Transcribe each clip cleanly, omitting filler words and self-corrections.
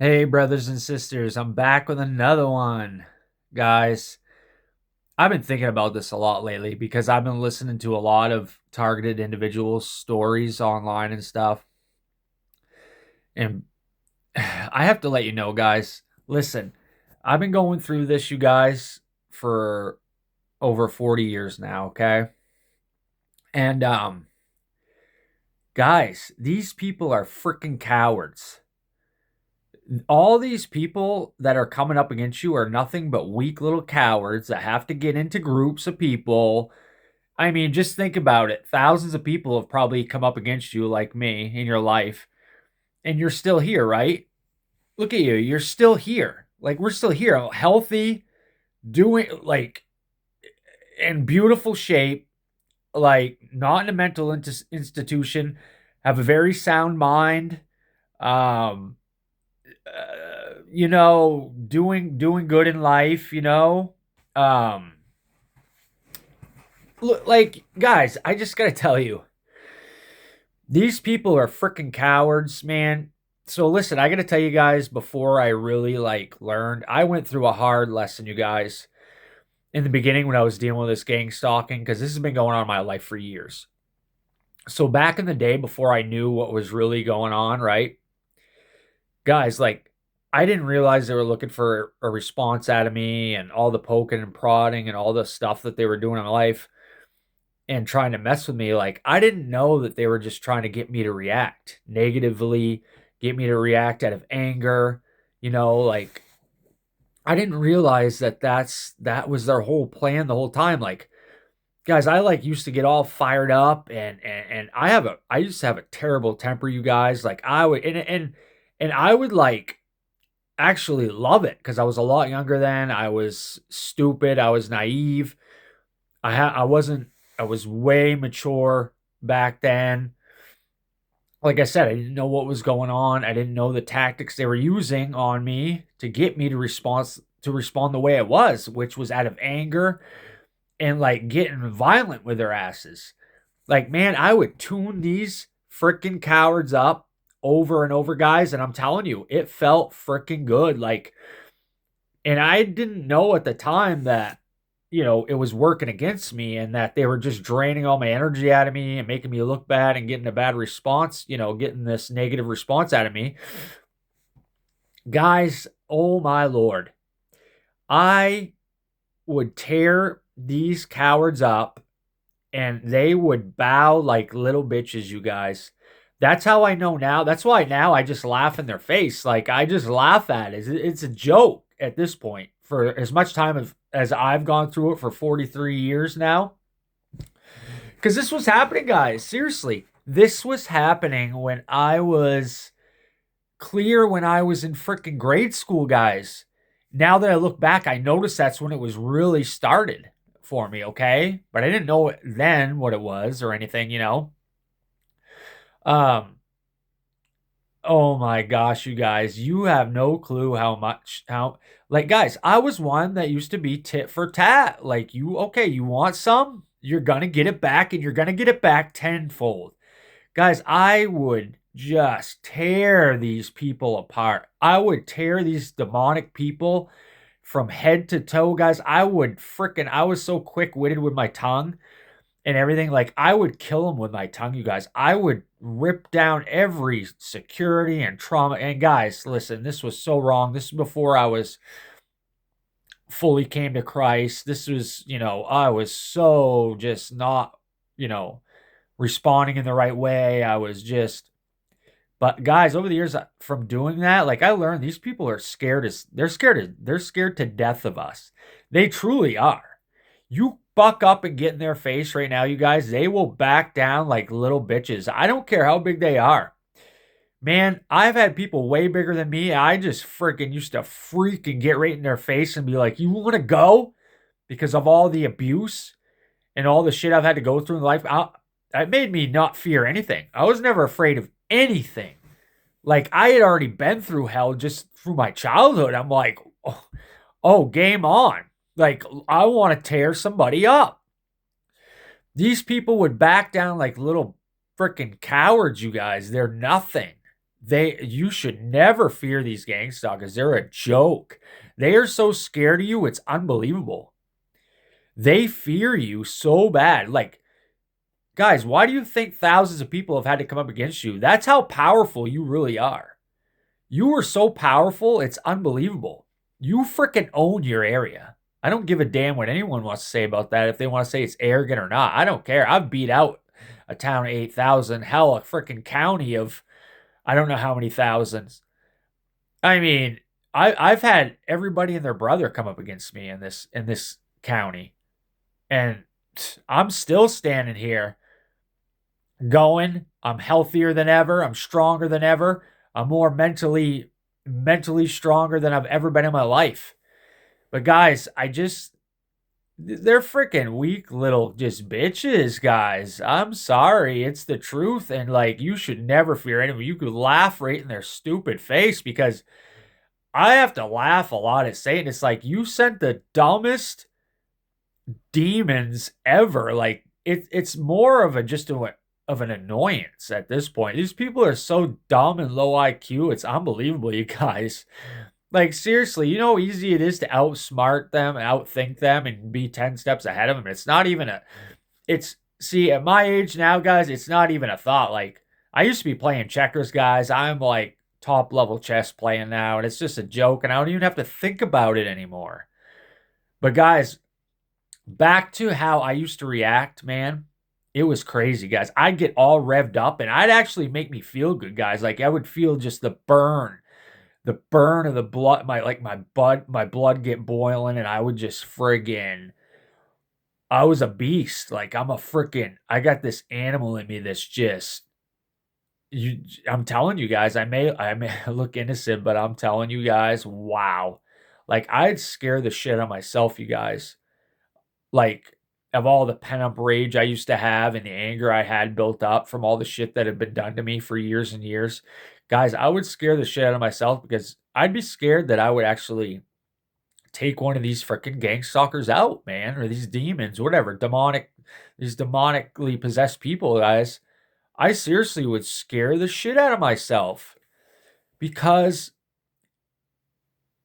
Hey, brothers and sisters, I'm back with another one. Guys, I've been thinking about this a lot lately because I've been listening to a lot of targeted individuals' stories online and stuff. And I have to let you know, guys, listen, I've been going through this, you guys, for over 40 years now, okay? And, guys, these people are freaking cowards. All these people that are coming up against you are nothing but weak little cowards that have to get into groups of people. I mean, just think about it. Thousands of people have probably come up against you, like me, in your life, and you're still here, right? Look at you. You're still here. Like, we're still here, healthy, doing, like, in beautiful shape, like, not in a mental institution, have a very sound mind. Um, doing good in life, Um look, like, guys, I just got to tell you, these people are freaking cowards, man. So listen, I got to tell you guys before I really like learned. I went through a hard lesson, you guys, in the beginning when I was dealing with this gang stalking because this has been going on in my life for years. So back in the day before I knew what was really going on, right? Guys, like, I didn't realize they were looking for a response out of me and all the poking and prodding and all the stuff that they were doing in my life and trying to mess with me. Like, I didn't know that they were just trying to get me to react negatively, get me to react out of anger. Like, I didn't realize that was their whole plan the whole time. Like, guys, I like used to get all fired up and I used to have a terrible temper, you guys. Like, I would and I would like actually love it because I was a lot younger then. I was stupid. I was naive. I wasn't. I was way mature back then. Like I said, I didn't know what was going on. I didn't know the tactics they were using on me to get me to respond the way it was, which was out of anger and like getting violent with their asses. Like, man, I would tune these freaking cowards up over and over, guys, and I'm telling you, it felt freaking good. Like, and I didn't know at the time that, it was working against me and that they were just draining all my energy out of me and making me look bad and getting a bad response, getting this negative response out of me. Guys, oh my Lord. I would tear these cowards up and they would bow like little bitches, you guys. That's how I know now. That's why now I just laugh in their face. Like, I just laugh at it. It's a joke at this point. For as much time as I've gone through it for 43 years now. Because this was happening, guys. Seriously. This was happening when I was when I was in freaking grade school, guys. Now that I look back, I noticed that's when it was really started for me, okay? But I didn't know then what it was or anything. Um, oh my gosh, you guys, you have no clue like, guys, I was one that used to be tit for tat. Like, okay, you want some? You're gonna get it back and you're gonna get it back tenfold. Guys, I would just tear these people apart. I would tear these demonic people from head to toe, guys. I was so quick witted with my tongue and everything. Like, I would kill them with my tongue, you guys. I would rip down every security and trauma. And guys, listen, this was so wrong. This is before I was fully came to Christ. This was, I was so just not, responding in the right way. But guys, over the years from doing that, like, I learned these people are scared as they're scared to death of us. They truly are. You buck up and get in their face right now, you guys, they will back down like little bitches. I don't care how big they are. Man, I've had people way bigger than me. I just freaking used to freaking get right in their face and be like, "You want to go?" Because of all the abuse and all the shit I've had to go through in life. It made me not fear anything. I was never afraid of anything. Like, I had already been through hell just through my childhood. I'm like, oh, game on. Like, I want to tear somebody up. These people would back down like little freaking cowards, you guys. They're nothing. You should never fear these gangstalkers. They're a joke. They are so scared of you, it's unbelievable. They fear you so bad. Like, guys, why do you think thousands of people have had to come up against you? That's how powerful you really are. You are so powerful, it's unbelievable. You freaking own your area. I don't give a damn what anyone wants to say about that. If they want to say it's arrogant or not, I don't care. I've beat out a town of 8,000, hell, a freaking county of I don't know how many thousands. I mean, I've had everybody and their brother come up against me in this county, and I'm still standing here going. I'm healthier than ever. I'm stronger than ever. I'm more mentally stronger than I've ever been in my life. But guys, they're freaking weak little just bitches, guys. I'm sorry. It's the truth. And like, you should never fear anyone. You could laugh right in their stupid face because I have to laugh a lot at Satan. It's like, you sent the dumbest demons ever. Like, it's more of of an annoyance at this point. These people are so dumb and low IQ. It's unbelievable, you guys. Like, seriously, you know how easy it is to outsmart them, outthink them, and be 10 steps ahead of them? It's not even see, at my age now, guys, it's not even a thought. Like, I used to be playing checkers, guys. I'm like top level chess playing now, and it's just a joke, and I don't even have to think about it anymore. But, guys, back to how I used to react, man. It was crazy, guys. I'd get all revved up, and I'd actually make me feel good, guys. Like, I would feel just the burn of the blood, my blood get boiling, and I would just friggin' I was a beast. Like, I got this animal in me that's just I'm telling you guys, I may look innocent, but I'm telling you guys, wow. Like, I'd scare the shit out of myself, you guys. Like, of all the pent up rage I used to have and the anger I had built up from all the shit that had been done to me for years and years, guys, I would scare the shit out of myself because I'd be scared that I would actually take one of these freaking gang stalkers out, man, or these demons, whatever, these demonically possessed people, guys. I seriously would scare the shit out of myself because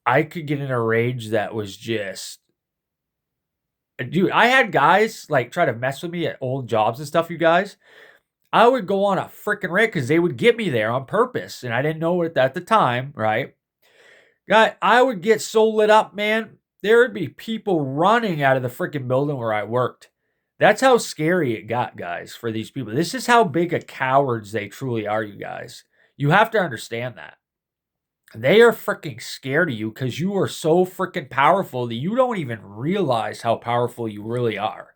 I could get in a rage that was just dude, I had guys like try to mess with me at old jobs and stuff, you guys. I would go on a freaking rant because they would get me there on purpose. And I didn't know it at the time, right? God, I would get so lit up, man. There would be people running out of the freaking building where I worked. That's how scary it got, guys, for these people. This is how big of cowards they truly are, you guys. You have to understand that. They are freaking scared of you because you are so freaking powerful that you don't even realize how powerful you really are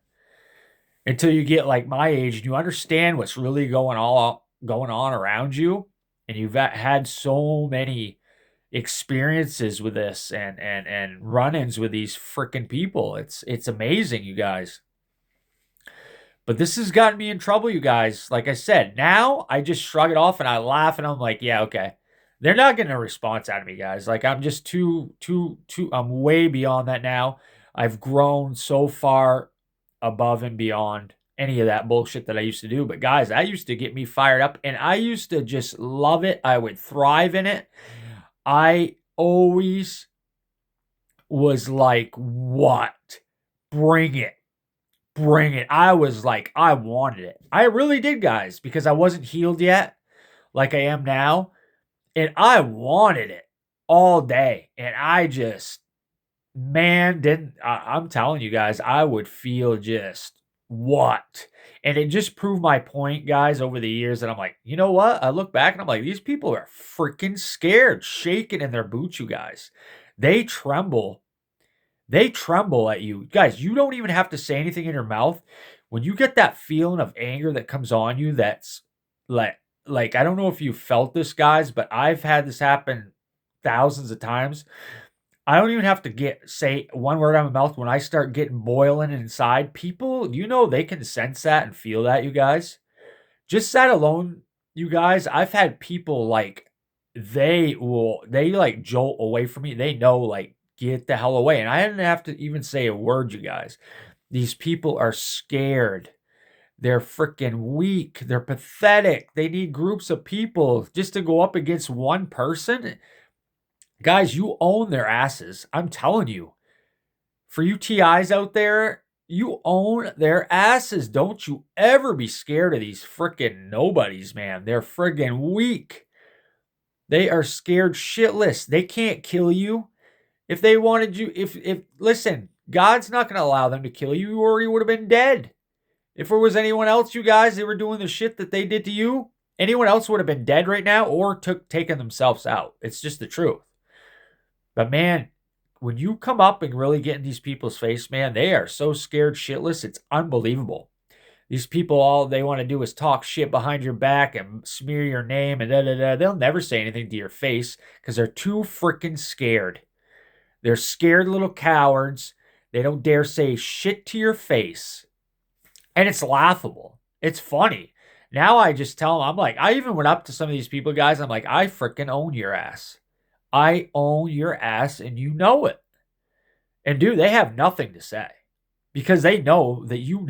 until you get like my age and you understand what's really going on around you, and you've had so many experiences with this and run-ins with these freaking people. It's amazing, you guys. But this has gotten me in trouble, you guys. Like I said, now I just shrug it off and I laugh and I'm like, yeah, okay. They're not getting a response out of me, guys. Like, I'm just I'm way beyond that now. I've grown so far above and beyond any of that bullshit that I used to do. But guys, that used to get me fired up and I used to just love it. I would thrive in it. I always was like, what? Bring it. Bring it. I was like, I wanted it. I really did, guys, because I wasn't healed yet like I am now. And I wanted it all day. And I just, man, I'm telling you guys, I would feel just what? And it just proved my point, guys, over the years that I'm like, you know what? I look back and I'm like, these people are freaking scared, shaking in their boots, you guys. They tremble. They tremble at you. Guys, you don't even have to say anything in your mouth. When you get that feeling of anger that comes on you, that's like, I don't know if you felt this, guys, but I've had this happen thousands of times. I don't even have to say one word out of my mouth. When I start getting boiling inside, people, they can sense that and feel that, you guys. Just that alone, you guys, I've had people like they like jolt away from me. They know like get the hell away. And I didn't have to even say a word, you guys. These people are scared. They're freaking weak. They're pathetic. They need groups of people just to go up against one person. Guys, you own their asses. I'm telling you. For you TIs out there, you own their asses. Don't you ever be scared of these freaking nobodies, man. They're friggin' weak. They are scared shitless. They can't kill you. If they wanted you, if listen, God's not going to allow them to kill you. You already would have been dead. If it was anyone else, you guys, they were doing the shit that they did to you, anyone else would have been dead right now or taken themselves out. It's just the truth. But man, when you come up and really get in these people's face, man, they are so scared shitless. It's unbelievable. These people, all they want to do is talk shit behind your back and smear your name and da da da. They'll never say anything to your face because they're too freaking scared. They're scared little cowards. They don't dare say shit to your face. And it's laughable. It's funny. Now I just tell them, I'm like, I even went up to some of these people, guys. I'm like, I freaking own your ass. I own your ass and you know it. And dude, they have nothing to say because they know that you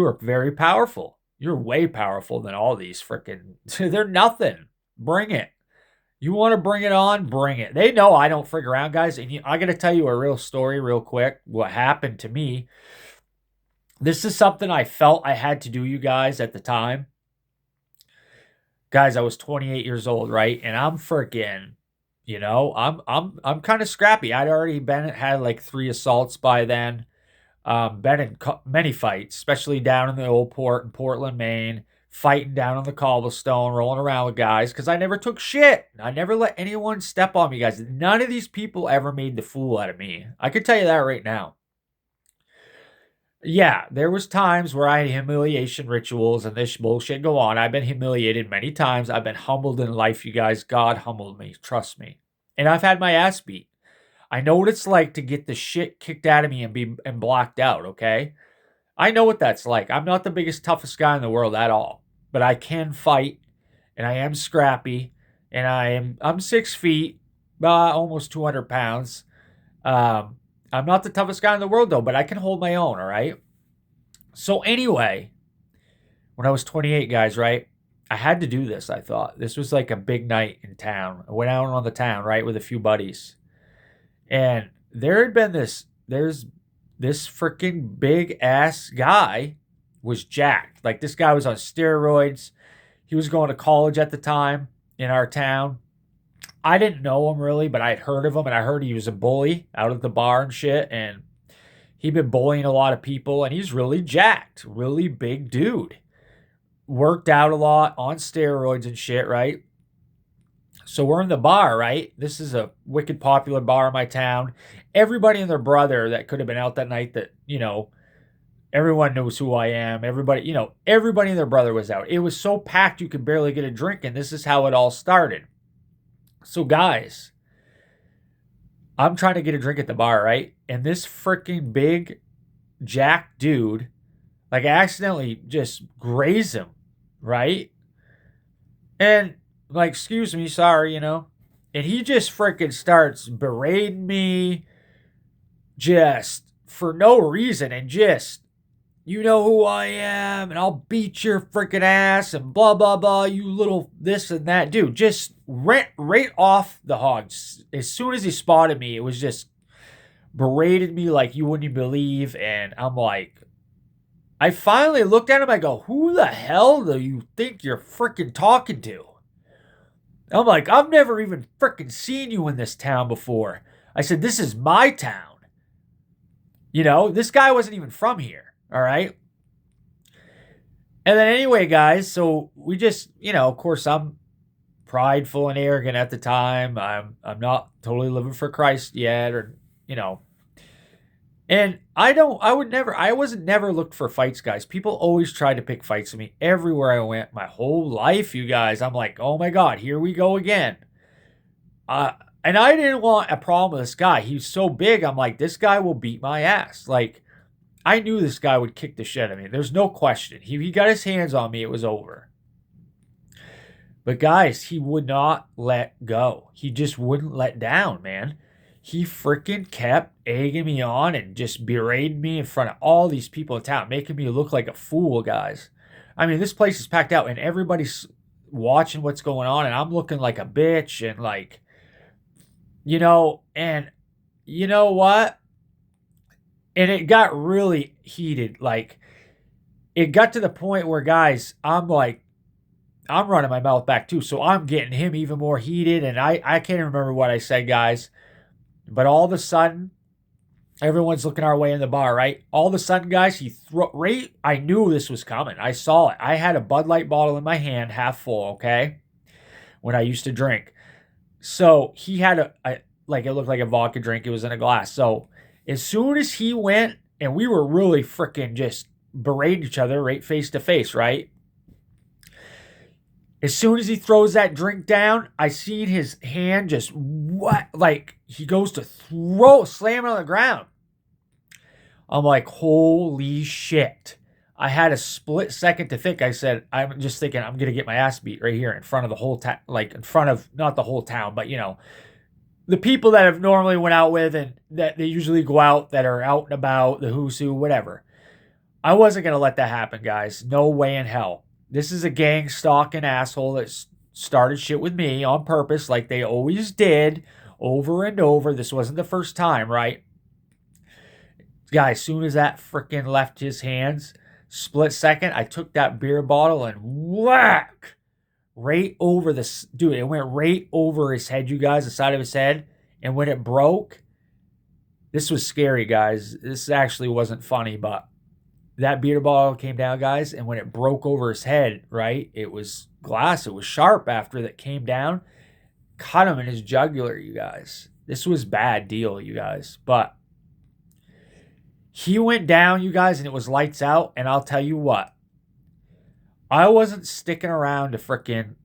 are very powerful. You're way powerful than all these freaking, they're nothing. Bring it. You want to bring it on? Bring it. They know I don't frig around, guys. And I got to tell you a real story real quick. What happened to me. This is something I felt I had to do, you guys, at the time. Guys, I was 28 years old, right? And I'm freaking, I'm kind of scrappy. I'd already had like 3 assaults by then. Been in many fights, especially down in the old port in Portland, Maine, fighting down on the cobblestone, rolling around with guys because I never took shit. I never let anyone step on me, guys. None of these people ever made the fool out of me. I can tell you that right now. Yeah, there was times where I had humiliation rituals and this bullshit go on. I've been humiliated many times. I've been humbled in life, you guys. God humbled me. Trust me. And I've had my ass beat. I know what it's like to get the shit kicked out of me and blocked out, okay? I know what that's like. I'm not the biggest, toughest guy in the world at all. But I can fight, and I am scrappy, and I'm 6 feet, almost 200 pounds. I'm not the toughest guy in the world, though, but I can hold my own, all right? So anyway, when I was 28, guys, right, I had to do this, I thought. This was like a big night in town. I went out on the town, right, with a few buddies. And there's this freaking big-ass guy was jacked. Like, this guy was on steroids. He was going to college at the time in our town. I didn't know him really, but I had heard of him, and I heard he was a bully out at the bar and shit, and he'd been bullying a lot of people, and he's really jacked, really big dude. Worked out a lot on steroids and shit, right? So we're in the bar, right? This is a wicked popular bar in my town. Everybody and their brother that could have been out that night that, everyone knows who I am. Everybody and their brother was out. It was so packed you could barely get a drink, and this is how it all started. So, guys, I'm trying to get a drink at the bar, right? And this freaking big jack dude, like, I accidentally just graze him, right? And, like, excuse me, sorry, And he just freaking starts berating me just for no reason and just, you know who I am, and I'll beat your freaking ass, and blah, blah, blah, you little this and that. Dude, just right off the hog. As soon as he spotted me, it was just berated me like you wouldn't believe, and I'm like, I finally looked at him, I go, who the hell do you think you're freaking talking to? I'm like, I've never even freaking seen you in this town before. I said, this is my town. This guy wasn't even from here. All right. And then anyway, guys, so we just, of course, I'm prideful and arrogant at the time. I'm not totally living for Christ yet, or, And I wasn't never looked for fights, guys. People always tried to pick fights with me everywhere I went, my whole life, you guys. I'm like, oh my God, here we go again. And I didn't want a problem with this guy. He's so big. I'm like, this guy will beat my ass. Like, I knew this guy would kick the shit out of me. There's no question. He got his hands on me, it was over. But guys, he would not let go. He just wouldn't let down, man. he freaking kept egging me on and just berating me in front of all these people in town, making me look like a fool, guys. I mean, this place is packed out and everybody's watching what's going on, and I'm looking like a bitch and like, and you know what? And it got really heated. Like, it got to the point where, guys, I'm like, I'm running my mouth back too. So I'm getting him even more heated. And I can't even remember what I said, guys. But all of a sudden, everyone's looking our way in the bar, right? All of a sudden, guys, I knew this was coming. I saw it. I had a Bud Light bottle in my hand, half full, okay? When I used to drink. So he had like, it looked like a vodka drink. It was in a glass. So as soon as he went, and we were really freaking just berating each other right face to face, right? As soon as he throws that drink down, I seen his hand just what, like he goes to slam it on the ground. I'm like, holy shit. I had a split second to think. I said, I'm just thinking I'm going to get my ass beat right here in front of the whole town, like in front of, not the whole town, but the people that I've normally went out with and that they usually go out, that are out and about, the who's who, whatever. I wasn't going to let that happen, guys. No way in hell. This is a gang stalking asshole that started shit with me on purpose, like they always did, over and over. This wasn't the first time, right? Guy, as soon as that freaking left his hands, split second, I took that beer bottle and whack right over the dude. It went right over his head, you guys, the side of his head. And when it broke, this was scary, guys. This actually wasn't funny, but that beer bottle came down, guys, and when it broke over his head, right, it was glass. It was sharp after that came down. Cut him in his jugular, you guys. This was bad deal, you guys. But he went down, you guys, and it was lights out. And I'll tell you what. I wasn't sticking around to freaking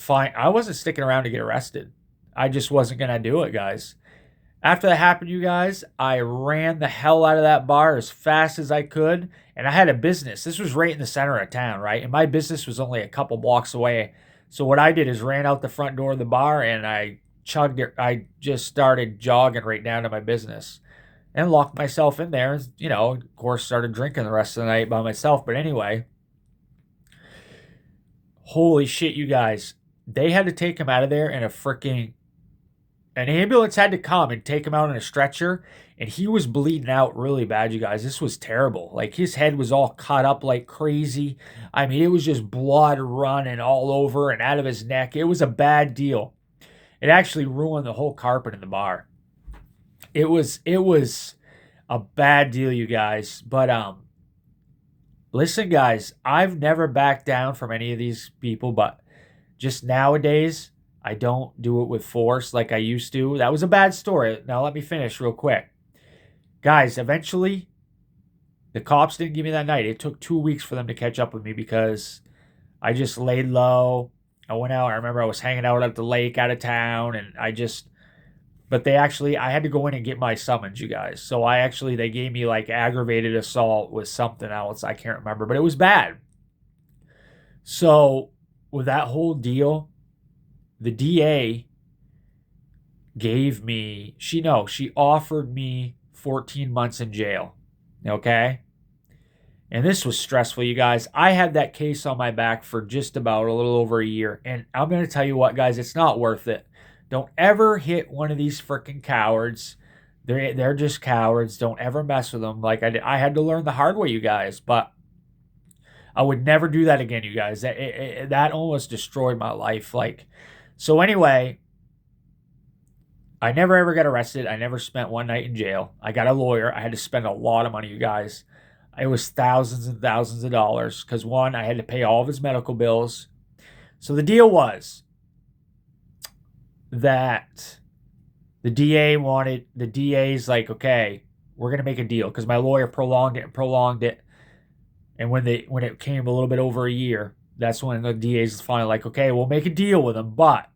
I wasn't sticking around to get arrested. I just wasn't going to do it, guys. After that happened, you guys, I ran the hell out of that bar as fast as I could. And I had a business. This was right in the center of town, right? And my business was only a couple blocks away. So what I did is ran out the front door of the bar and I chugged it. I just started jogging right down to my business and locked myself in there. Of course, started drinking the rest of the night by myself. But anyway, holy shit, you guys. They had to take him out of there in a freaking... An ambulance had to come and take him out on a stretcher, and he was bleeding out really bad, you guys. This was terrible. Like, his head was all cut up like crazy. I mean, it was just blood running all over and out of his neck. It was a bad deal. It actually ruined the whole carpet in the bar. It was a bad deal, you guys. But listen, guys, I've never backed down from any of these people, but just nowadays, I don't do it with force like I used to. That was a bad story. Now let me finish real quick. Guys, eventually, the cops didn't give me that night. It took 2 weeks for them to catch up with me because I just laid low. I went out. I remember I was hanging out at the lake out of town, and but I had to go in and get my summons, you guys. So they gave me like aggravated assault with something else. I can't remember, but it was bad. So with that whole deal, the DA she offered me 14 months in jail. Okay? And this was stressful, you guys. I had that case on my back for just about a little over a year. And I'm going to tell you what, guys, it's not worth it. Don't ever hit one of these freaking cowards. They're just cowards. Don't ever mess with them. Like I had to learn the hard way, you guys. But I would never do that again, you guys. That almost destroyed my life. So anyway, I never ever got arrested. I never spent one night in jail. I got a lawyer. I had to spend a lot of money, you guys. It was thousands and thousands of dollars because, one, I had to pay all of his medical bills. So the deal was that the DA's like, okay, we're going to make a deal because my lawyer prolonged it. And when it came a little bit over a year, that's when the DA's finally like, okay, we'll make a deal with him, but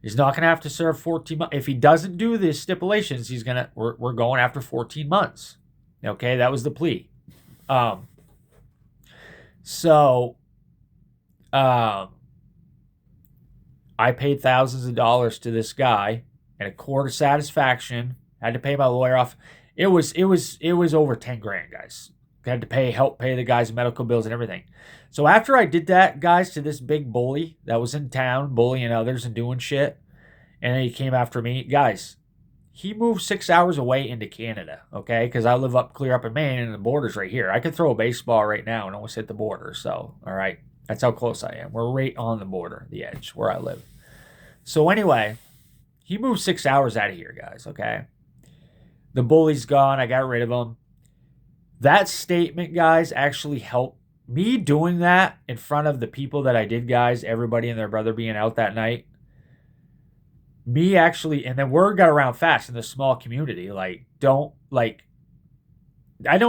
he's not going to have to serve 14 months. If he doesn't do the stipulations, we're going after 14 months. Okay, that was the plea. I paid thousands of dollars to this guy and a quarter satisfaction. Had to pay my lawyer off. It was over 10 grand, guys. Had to help pay the guy's medical bills and everything. So after I did that, guys, to this big bully that was in town, bullying others and doing shit, and then he came after me, guys. He moved 6 hours away into Canada, okay? Because I live clear up in Maine, and the border's right here. I could throw a baseball right now and almost hit the border. So, all right, that's how close I am. We're right on the border, the edge where I live. So anyway, he moved 6 hours out of here, guys, okay? The bully's gone. I got rid of him. That statement, guys, actually helped me doing that in front of the people that I did, guys, everybody and their brother being out that night. Me actually, and then word got around fast in this small community. I don't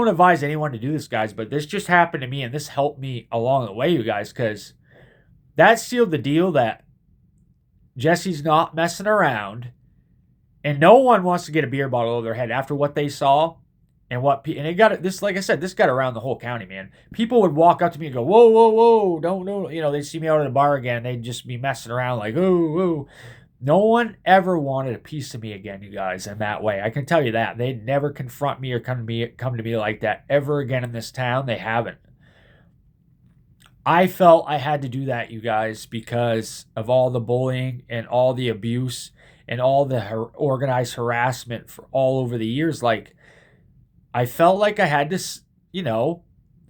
advise anyone to do this, guys, but this just happened to me, and this helped me along the way, you guys, because that sealed the deal that Jesse's not messing around, and no one wants to get a beer bottle over their head after what they saw. And it got this, like I said, this got around the whole county, man. People would walk up to me and go, "Whoa, whoa, whoa, don't know." They'd see me out at the bar again, and they'd just be messing around like, "Oh, oh." No one ever wanted a piece of me again, you guys, in that way. I can tell you that. They'd never confront me or come to me like that ever again in this town. They haven't. I felt I had to do that, you guys, because of all the bullying and all the abuse and all the organized harassment for all over the years. I felt like I had to,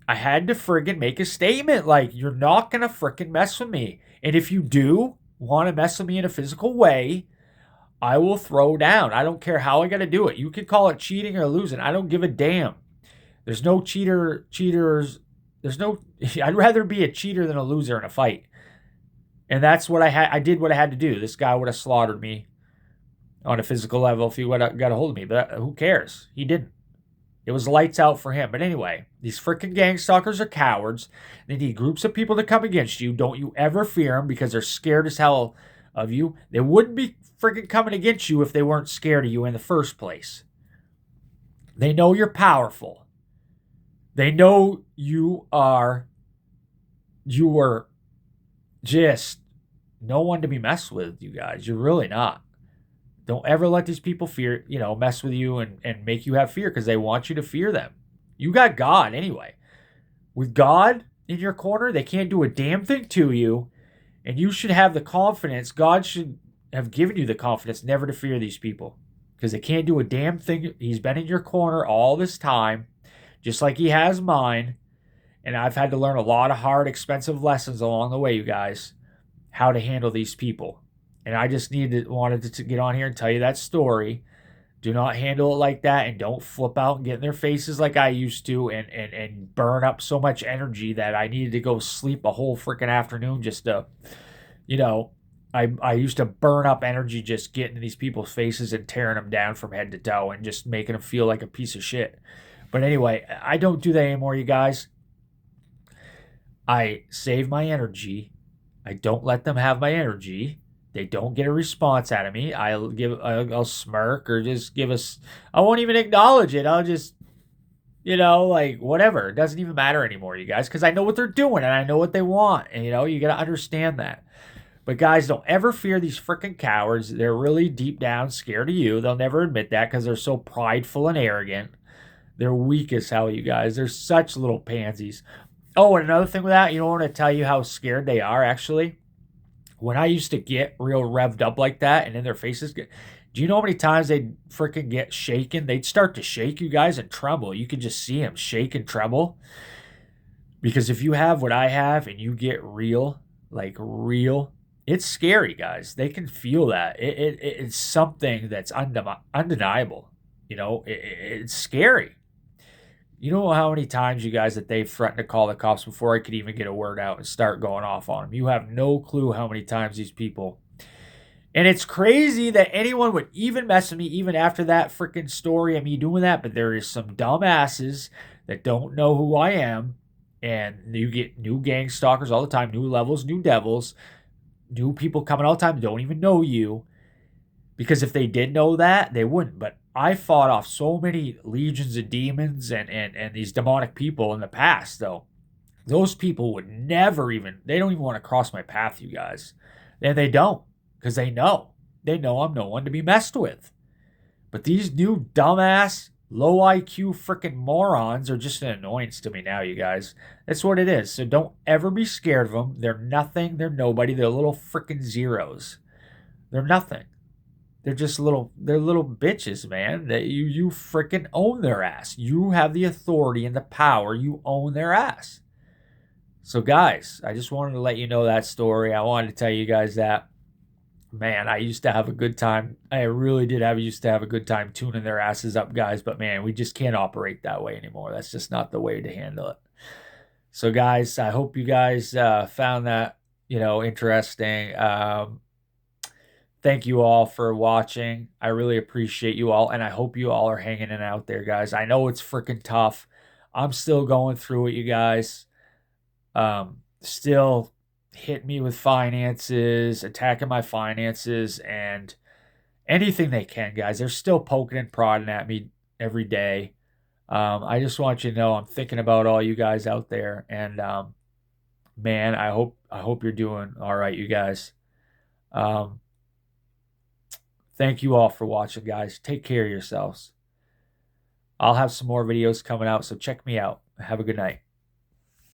I had to friggin' make a statement. Like, you're not going to friggin' mess with me. And if you do want to mess with me in a physical way, I will throw down. I don't care how I got to do it. You can call it cheating or losing. I don't give a damn. There's no cheaters. I'd rather be a cheater than a loser in a fight. And that's what I had. I did what I had to do. This guy would have slaughtered me on a physical level if he would have got a hold of me. But who cares? He didn't. It was lights out for him. But anyway, these freaking gangstalkers are cowards. They need groups of people to come against you. Don't you ever fear them because they're scared as hell of you. They wouldn't be freaking coming against you if they weren't scared of you in the first place. They know you're powerful. They know you are just no one to be messed with, you guys. You're really not. Don't ever let these people mess with you and make you have fear because they want you to fear them. You got God anyway. With God in your corner, they can't do a damn thing to you. And you should have the confidence. God should have given you the confidence never to fear these people because they can't do a damn thing. He's been in your corner all this time, just like he has mine. And I've had to learn a lot of hard, expensive lessons along the way, you guys, how to handle these people. And I just wanted to get on here and tell you that story. Do not handle it like that, and don't flip out and get in their faces like I used to and burn up so much energy that I needed to go sleep a whole freaking afternoon just to, I used to burn up energy just getting in these people's faces and tearing them down from head to toe and just making them feel like a piece of shit. But anyway, I don't do that anymore, you guys. I save my energy. I don't let them have my energy. They don't get a response out of me. I'll smirk or just I won't even acknowledge it. I'll just, whatever. It doesn't even matter anymore, you guys, because I know what they're doing and I know what they want. And, you got to understand that. But guys, don't ever fear these freaking cowards. They're really deep down scared of you. They'll never admit that because they're so prideful and arrogant. They're weak as hell, you guys. They're such little pansies. Oh, and another thing with that, I want to tell you how scared they are, actually. When I used to get real revved up like that and in their faces, do you know how many times they'd freaking get shaken? They'd start to shake, you guys, and tremble. You could just see them shake and tremble. Because if you have what I have and you get real, it's scary, guys. They can feel that. It's something that's undeniable. It's scary. You know how many times, you guys, that they've threatened to call the cops before I could even get a word out and start going off on them. You have no clue how many times these people. And it's crazy that anyone would even mess with me even after that freaking story of me doing that. But there is some dumbasses that don't know who I am. And you get new gang stalkers all the time, new levels, new devils, new people coming all the time, don't even know you. Because if they did know that, they wouldn't. But I fought off so many legions of demons and these demonic people in the past, though. Those people would never they don't even want to cross my path, you guys. And they don't, because they know. they know I'm no one to be messed with. But these new dumbass, low IQ freaking morons are just an annoyance to me now, you guys. That's what it is. So don't ever be scared of them. They're nothing. They're nobody. They're little freaking zeros. They're nothing. They're little bitches, man. That you freaking own their ass. You have the authority and the power. You own their ass. So guys, I just wanted to let you know that story. I wanted to tell you guys that. Man, I used to have a good time. I really did have used to have a good time tuning their asses up, guys. But man, we just can't operate that way anymore. That's just not the way to handle it. So, guys, I hope you guys found that interesting. Thank you all for watching. I really appreciate you all, and I hope you all are hanging in out there, guys. I know it's freaking tough. I'm still going through it, you guys. Still hit me with finances, attacking my finances, and anything they can, guys. They're still poking and prodding at me every day. I just want you to know I'm thinking about all you guys out there, and man, I hope you're doing all right, you guys. Thank you all for watching, guys. Take care of yourselves. I'll have some more videos coming out, so check me out. Have a good night.